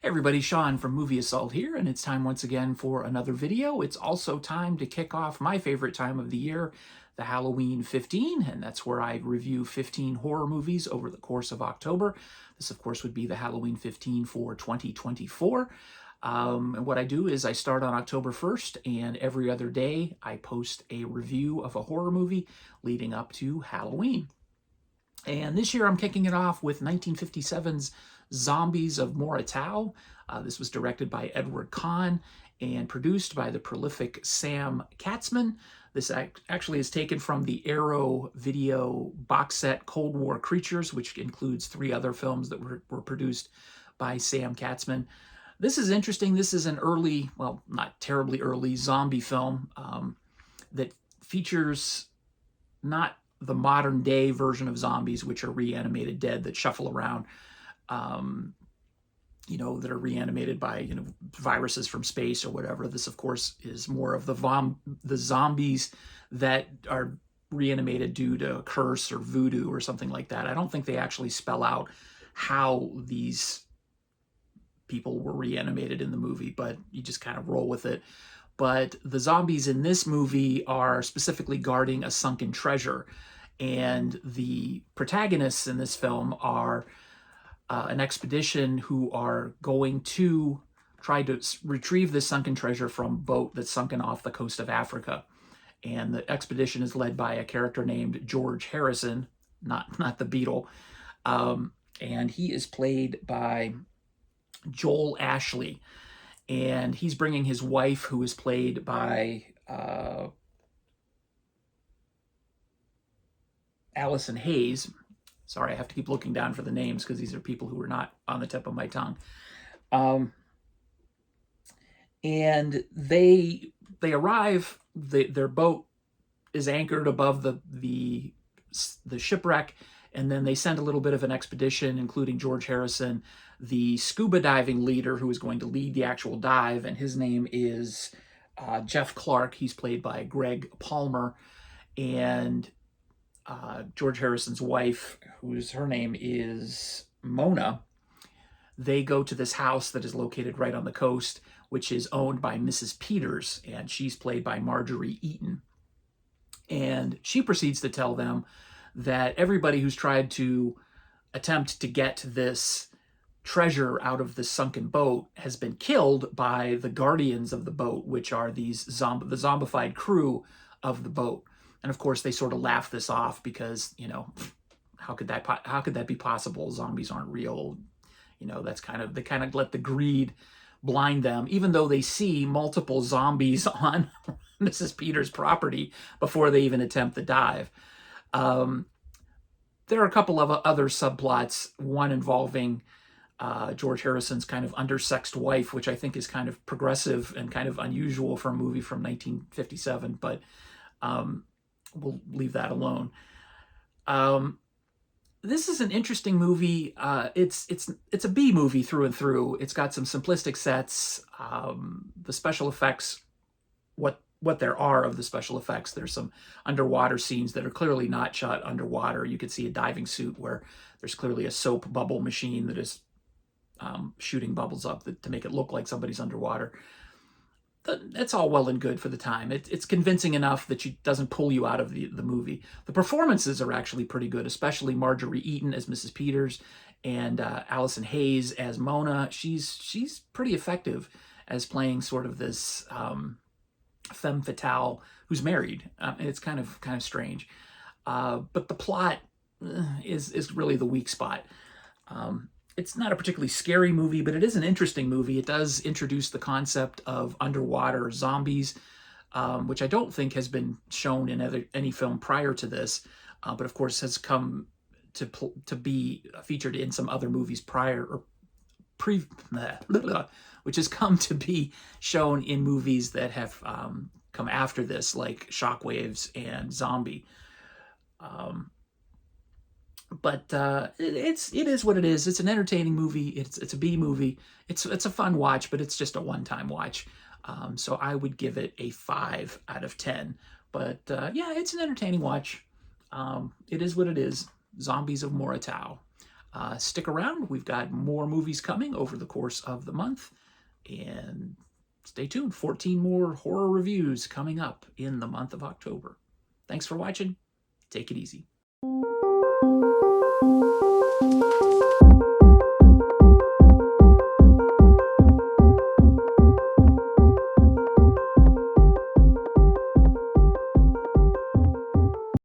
Hey everybody, Sean from Movie Assault here, and it's time once again for another video. It's also time to kick off my favorite time of the year, the Halloween 15, and that's where I review 15 horror movies over the course of October. This, of course, would be the Halloween 15 for 2024. And what I do is I start on October 1st, and every other day I post a review of a horror movie leading up to Halloween. And this year I'm kicking it off with 1957's Zombies of Mora Tau. This was directed by Edward Kahn and produced by the prolific Sam Katzman. This actually is taken from the Arrow video box set Cold War Creatures, which includes 3 other films that were produced by Sam Katzman. This is interesting. This is an early, well, not terribly early, zombie film that features not the modern day version of zombies, which are reanimated dead that shuffle around, that are reanimated by, viruses from space or whatever. This, of course, is more of the zombies that are reanimated due to a curse or voodoo or something like that. I don't think they actually spell out how these people were reanimated in the movie, but you just kind of roll with it. But the zombies in this movie are specifically guarding a sunken treasure. And the protagonists in this film are an expedition who are going to try to retrieve this sunken treasure from a boat that's sunken off the coast of Africa. And the expedition is led by a character named George Harrison, not the Beatle. And he is played by Joel Ashley. And he's bringing his wife, who is played by Allison Hayes. Sorry, I have to keep looking down for the names because these are people who are not on the tip of my tongue. And they arrive. Their boat is anchored above the shipwreck, and then they send a little bit of an expedition, including George Harrison, the scuba diving leader who is going to lead the actual dive, and his name is Jeff Clark. He's played by Greg Palmer, and George Harrison's wife, her name is Mona. They go to this house that is located right on the coast, which is owned by Mrs. Peters, and she's played by Marjorie Eaton. And she proceeds to tell them that everybody who's tried to attempt to get this treasure out of the sunken boat has been killed by the guardians of the boat, which are the zombified crew of the boat. And of course, they sort of laugh this off because, how could that be possible? Zombies aren't real. They kind of let the greed blind them, even though they see multiple zombies on Mrs. Peters' property before they even attempt the dive. There are a couple of other subplots, one involving George Harrison's kind of undersexed wife, which I think is kind of progressive and kind of unusual for a movie from 1957, but we'll leave that alone. This is an interesting movie. It's a B movie through and through. It's got some simplistic sets. The special effects, what there are of the special effects, there's some underwater scenes that are clearly not shot underwater. You could see a diving suit where there's clearly a soap bubble machine that is shooting bubbles up to make it look like somebody's underwater. That's all well and good for the time. It's convincing enough that it doesn't pull you out of the movie. The performances are actually pretty good, especially Marjorie Eaton as Mrs. Peters and Allison Hayes as Mona. She's pretty effective as playing sort of this femme fatale who's married. It's kind of strange, but the plot is really the weak spot. It's not a particularly scary movie, but it is an interesting movie. It does introduce the concept of underwater zombies, which I don't think has been shown in any film prior to this, but of course has come to be featured in some other movies prior, or which has come to be shown in movies that have come after this, like Shockwaves and Zombie. But it is what it is. It's an entertaining movie. It's a B movie. It's a fun watch, but it's just a one-time watch. So I would give it a 5 out of 10. But yeah, it's an entertaining watch. It is what it is. Zombies of Mora Tau. Stick around. We've got more movies coming over the course of the month. And stay tuned. 14 more horror reviews coming up in the month of October. Thanks for watching. Take it easy.